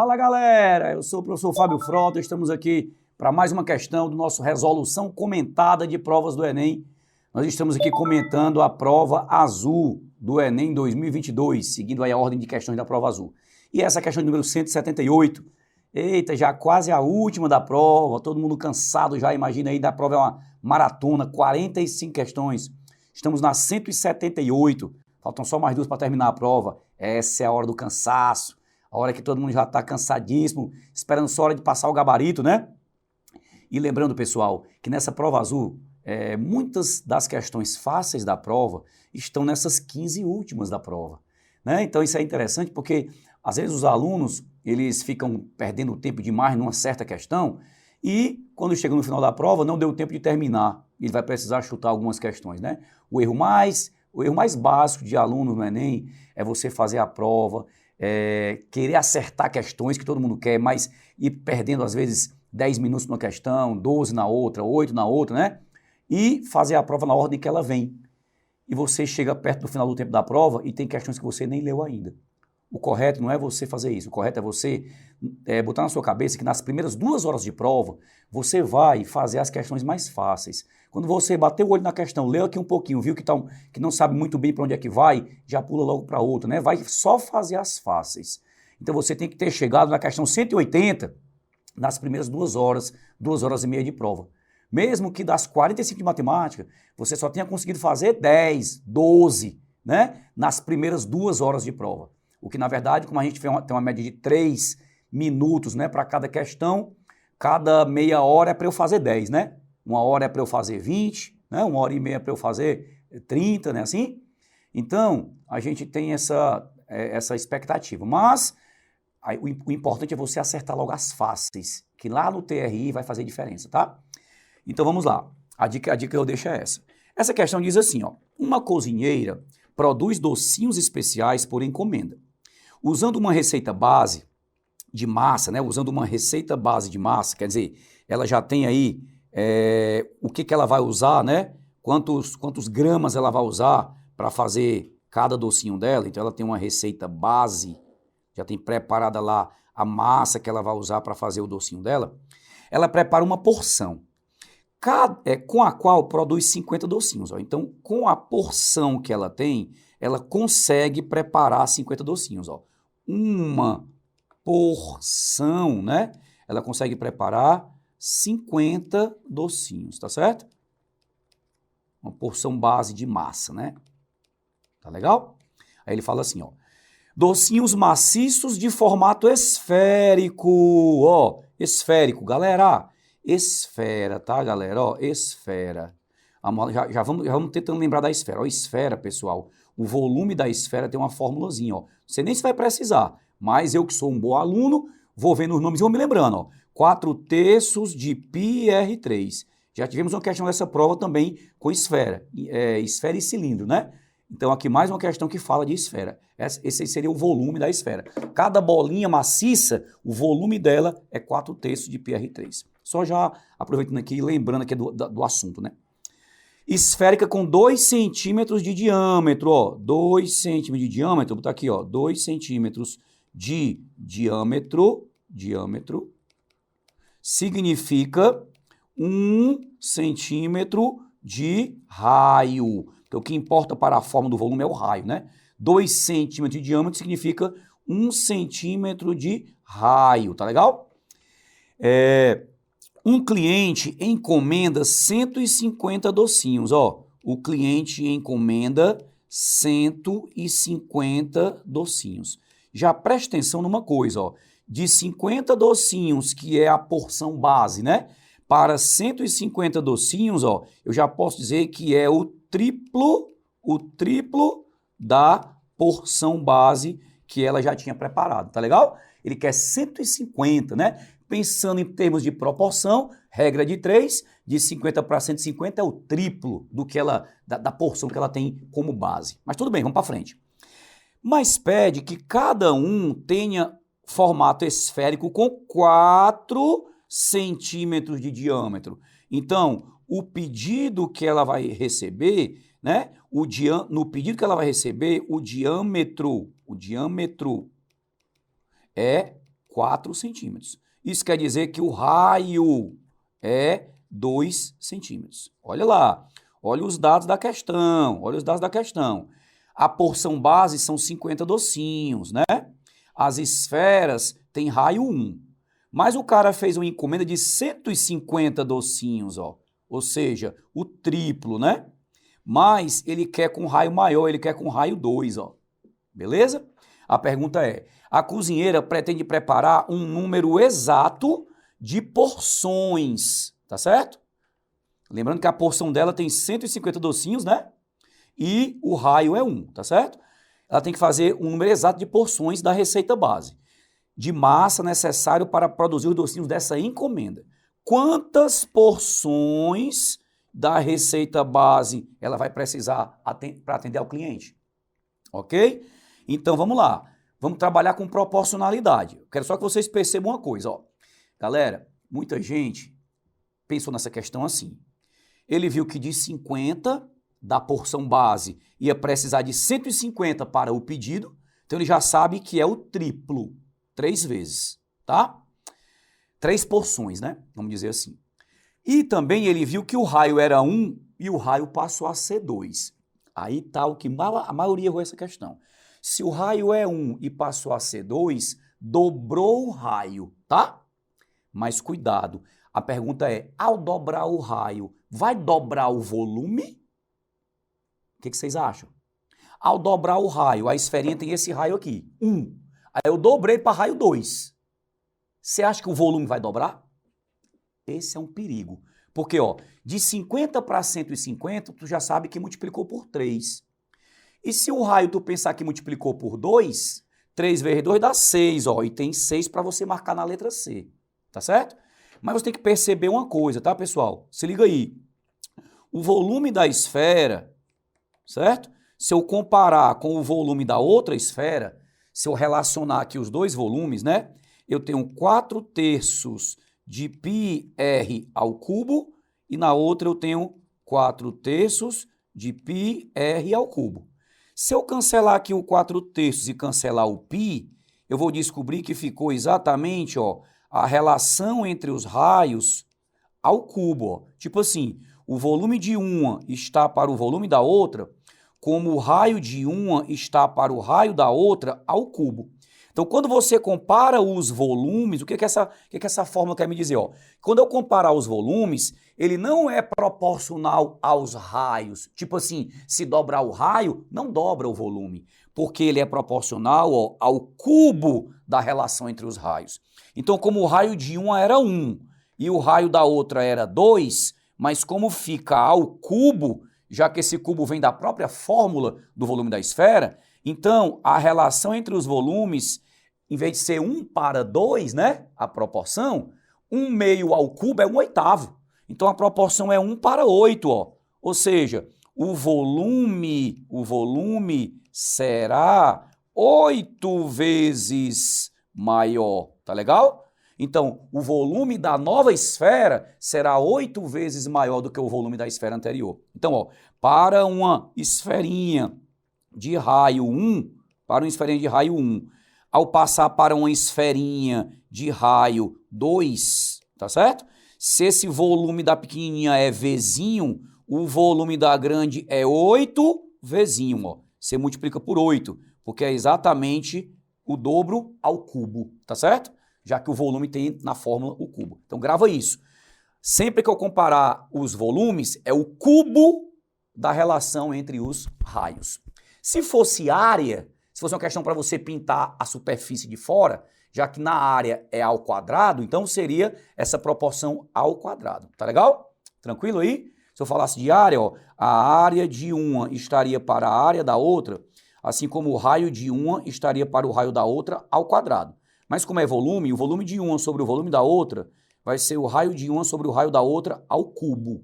Fala galera, eu sou o professor Fábio Frota, estamos aqui para mais uma questão do nosso Resolução Comentada de Provas do Enem. Nós estamos aqui comentando a prova azul do Enem 2022, seguindo aí a ordem de questões da prova azul. E essa questão de número 178, eita, já quase a última da prova, todo mundo cansado já, imagina aí, da prova é uma maratona, 45 questões. Estamos na 178, faltam só mais duas para terminar a prova. Essa é a hora do cansaço. A hora que todo mundo já está cansadíssimo, esperando só a hora de passar o gabarito, né? E lembrando, pessoal, que nessa prova azul, muitas das questões fáceis da prova estão nessas 15 últimas da prova, né? Então isso é interessante porque, às vezes, os alunos, eles ficam perdendo tempo demais numa certa questão e, quando chega no final da prova, não deu tempo de terminar. Ele vai precisar chutar algumas questões, né? O erro mais básico de aluno no Enem é você fazer a prova, querer acertar questões que todo mundo quer, mas ir perdendo às vezes 10 minutos numa questão, 12 na outra, 8 na outra, né? E fazer a prova na ordem que ela vem. E você chega perto do final do tempo da prova e tem questões que você nem leu ainda. O correto não é você fazer isso, o correto é você botar na sua cabeça que nas primeiras 2 horas de prova, você vai fazer as questões mais fáceis. Quando você bater o olho na questão, leu aqui um pouquinho, viu que não sabe muito bem para onde é que vai, já pula logo para outra, né? Vai só fazer as fáceis. Então você tem que ter chegado na questão 180 nas primeiras 2 horas, 2 horas e meia de prova. Mesmo que das 45 de matemática, você só tenha conseguido fazer 10, 12, né? Nas primeiras 2 horas de prova. O que, na verdade, como a gente tem uma média de 3 minutos, né, para cada questão, cada meia hora é para eu fazer 10, né? 1 hora é para eu fazer 20, né? 1 hora e meia é para eu fazer 30, né, assim? Então, a gente tem essa expectativa. Mas o importante é você acertar logo as fáceis, que lá no TRI vai fazer diferença, tá? Então, vamos lá. A dica que eu deixo é essa. Essa questão diz assim, ó, uma cozinheira produz docinhos especiais por encomenda. Usando uma receita base de massa, né? Usando uma receita base de massa, quer dizer, ela já tem aí o que ela vai usar, né? Quantos gramas ela vai usar para fazer cada docinho dela. Então, ela tem uma receita base, já tem preparada lá a massa que ela vai usar para fazer o docinho dela. Ela prepara uma porção, com a qual produz 50 docinhos. Ó. Então, com a porção que ela tem, ela consegue preparar 50 docinhos. Ó. Uma porção, né? Ela consegue preparar 50 docinhos, tá certo? Uma porção base de massa, né? Tá legal? Aí ele fala assim, ó. Docinhos maciços de formato esférico, ó. Esférico, galera. Esfera, tá, galera? Ó, esfera. Já vamos tentando lembrar da esfera. Ó, esfera, pessoal. O volume da esfera tem uma formulazinha, ó. Você nem se vai precisar, mas eu que sou um bom aluno, vou vendo os nomes e vou me lembrando, ó. 4/3 de πr3. Já tivemos uma questão dessa prova também com esfera. Esfera e cilindro, né? Então, aqui mais uma questão que fala de esfera. Esse seria o volume da esfera. Cada bolinha maciça, o volume dela é 4/3 de πr3. Só já aproveitando aqui e lembrando aqui do assunto, né? Esférica com 2 centímetros de diâmetro, ó. 2 centímetros de diâmetro, vou botar aqui, ó. 2 centímetros de diâmetro, significa 1 centímetro de raio. Então, o que importa para a forma do volume é o raio, né? 2 centímetros de diâmetro significa 1 centímetro de raio, tá legal? Um cliente encomenda 150 docinhos, ó. O cliente encomenda 150 docinhos. Já preste atenção numa coisa, ó. De 50 docinhos, que é a porção base, né? Para 150 docinhos, ó, eu já posso dizer que é o triplo da porção base que ela já tinha preparado, tá legal? Ele quer 150, né? Pensando em termos de proporção, regra de 3, de 50 para 150 é o triplo da porção que ela tem como base. Mas tudo bem, vamos para frente. Mas pede que cada um tenha formato esférico com 4 centímetros de diâmetro. Então, o pedido que ela vai receber, né? No pedido que ela vai receber, o diâmetro é 4 centímetros. Isso quer dizer que o raio é 2 centímetros. Olha lá, olha os dados da questão, olha os dados da questão. A porção base são 50 docinhos, né? As esferas têm raio 1. Mas o cara fez uma encomenda de 150 docinhos, ó. Ou seja, o triplo, né? Mas ele quer com raio maior, ele quer com raio 2, ó. Beleza? A pergunta é, a cozinheira pretende preparar um número exato de porções, tá certo? Lembrando que a porção dela tem 150 docinhos, né? E o raio é 1, tá certo? Ela tem que fazer um número exato de porções da receita base, de massa necessário para produzir os docinhos dessa encomenda. Quantas porções da receita base ela vai precisar para atender ao cliente? Ok? Então vamos lá. Vamos trabalhar com proporcionalidade. Eu quero só que vocês percebam uma coisa, ó. Galera, muita gente pensou nessa questão assim. Ele viu que de 50 da porção base ia precisar de 150 para o pedido, então ele já sabe que é o triplo, 3 vezes, tá? 3 porções, né? Vamos dizer assim. E também ele viu que o raio era 1 e o raio passou a ser 2. Aí tá o que a maioria errou essa questão. Se o raio é 1 e passou a ser 2, dobrou o raio, tá? Mas cuidado, a pergunta é, ao dobrar o raio, vai dobrar o volume? O que vocês acham? Ao dobrar o raio, a esferinha tem esse raio aqui, 1. Aí eu dobrei para raio 2. Você acha que o volume vai dobrar? Esse é um perigo. Porque, ó, de 50 para 150, tu já sabe que multiplicou por 3. E se o raio tu pensar que multiplicou por 2, 3 vezes 2 dá 6, ó, e tem 6 para você marcar na letra C, tá certo? Mas você tem que perceber uma coisa, tá, pessoal? Se liga aí. O volume da esfera, certo? Se eu comparar com o volume da outra esfera, se eu relacionar aqui os dois volumes, né? Eu tenho 4/3 de πr ao cubo e na outra eu tenho 4/3 de πr ao cubo. Se eu cancelar aqui o 4/3 e cancelar o π, eu vou descobrir que ficou exatamente, ó, a relação entre os raios ao cubo. Ó. Tipo assim, o volume de uma está para o volume da outra, como o raio de uma está para o raio da outra ao cubo. Então, quando você compara os volumes, o que essa fórmula quer me dizer? Ó? Quando eu comparar os volumes, ele não é proporcional aos raios. Tipo assim, se dobrar o raio, não dobra o volume, porque ele é proporcional, ó, ao cubo da relação entre os raios. Então, como o raio de uma era 1 e o raio da outra era 2, mas como fica ao cubo, já que esse cubo vem da própria fórmula do volume da esfera, então a relação entre os volumes, em vez de ser 1 para 2, né, a proporção, 1/2 ao cubo é 1/8. Então a proporção é 1 para 8, ó. Ou seja, o volume será 8 vezes maior, tá legal? Então, o volume da nova esfera será 8 vezes maior do que o volume da esfera anterior. Então, ó, para uma esferinha de raio 1, ao passar para uma esferinha de raio 2, tá certo? Se esse volume da pequenininha é Vzinho, o volume da grande é 8 Vzinho, ó. Você multiplica por 8, porque é exatamente o dobro ao cubo, tá certo? Já que o volume tem na fórmula o cubo. Então grava isso. Sempre que eu comparar os volumes, é o cubo da relação entre os raios. Se fosse área, se fosse uma questão para você pintar a superfície de fora, já que na área é ao quadrado, então seria essa proporção ao quadrado. Tá legal? Tranquilo aí? Se eu falasse de área, ó, a área de uma estaria para a área da outra, assim como o raio de uma estaria para o raio da outra ao quadrado. Mas como é volume, o volume de uma sobre o volume da outra vai ser o raio de uma sobre o raio da outra ao cubo.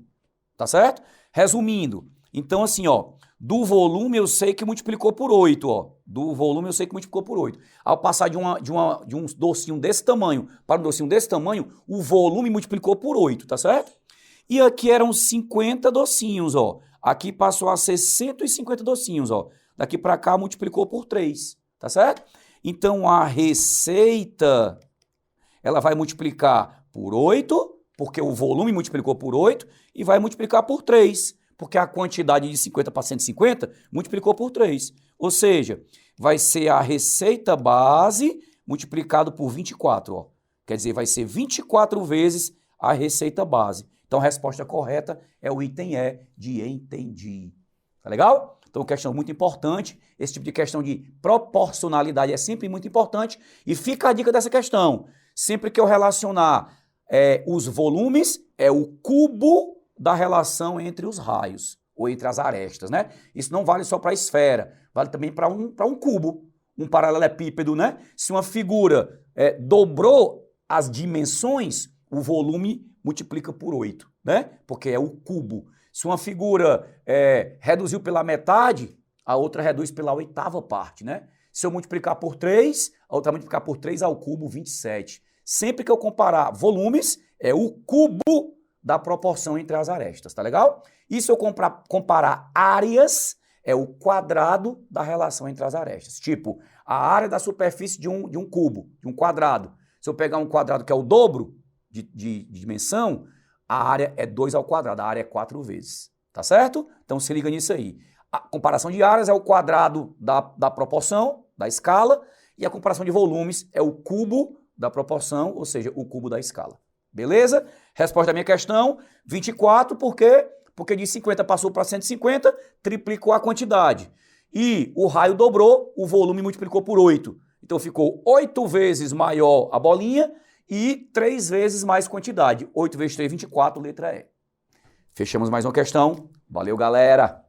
Tá certo? Resumindo, então assim, ó, do volume eu sei que multiplicou por 8, ó. Do volume eu sei que multiplicou por 8. Ao passar de um docinho desse tamanho para um docinho desse tamanho, o volume multiplicou por 8, tá certo? E aqui eram 50 docinhos, ó. Aqui passou a ser 150 docinhos, ó. Daqui para cá multiplicou por 3, tá certo? Então a receita ela vai multiplicar por 8, porque o volume multiplicou por 8, e vai multiplicar por 3, porque a quantidade de 50 para 150 multiplicou por 3. Ou seja, vai ser a receita base multiplicado por 24, ó. Quer dizer, vai ser 24 vezes a receita base. Então, a resposta correta é o item E de entendi. Tá legal? Então, questão muito importante. Esse tipo de questão de proporcionalidade é sempre muito importante. E fica a dica dessa questão. Sempre que eu relacionar os volumes, é o cubo da relação entre os raios, ou entre as arestas, né? Isso não vale só para a esfera, vale também para um cubo, um paralelepípedo, né? Se uma figura dobrou as dimensões, o volume multiplica por 8, né? Porque é o cubo. Se uma figura reduziu pela metade, a outra reduz pela 8ª parte, né? Se eu multiplicar por 3, a outra vai multiplicar por 3 ao cubo, 27. Sempre que eu comparar volumes, é o cubo da proporção entre as arestas, tá legal? E se eu comparar áreas, é o quadrado da relação entre as arestas. Tipo, a área da superfície de um cubo, de um quadrado. Se eu pegar um quadrado que é o dobro de dimensão, a área é 2 ao quadrado, a área é 4 vezes, tá certo? Então se liga nisso aí. A comparação de áreas é o quadrado da proporção, da escala, e a comparação de volumes é o cubo da proporção, ou seja, o cubo da escala. Beleza? Resposta da minha questão, 24, por quê? Porque de 50 passou para 150, triplicou a quantidade. E o raio dobrou, o volume multiplicou por 8. Então ficou 8 vezes maior a bolinha e 3 vezes mais quantidade. 8 vezes 3, 24, letra E. Fechamos mais uma questão. Valeu, galera!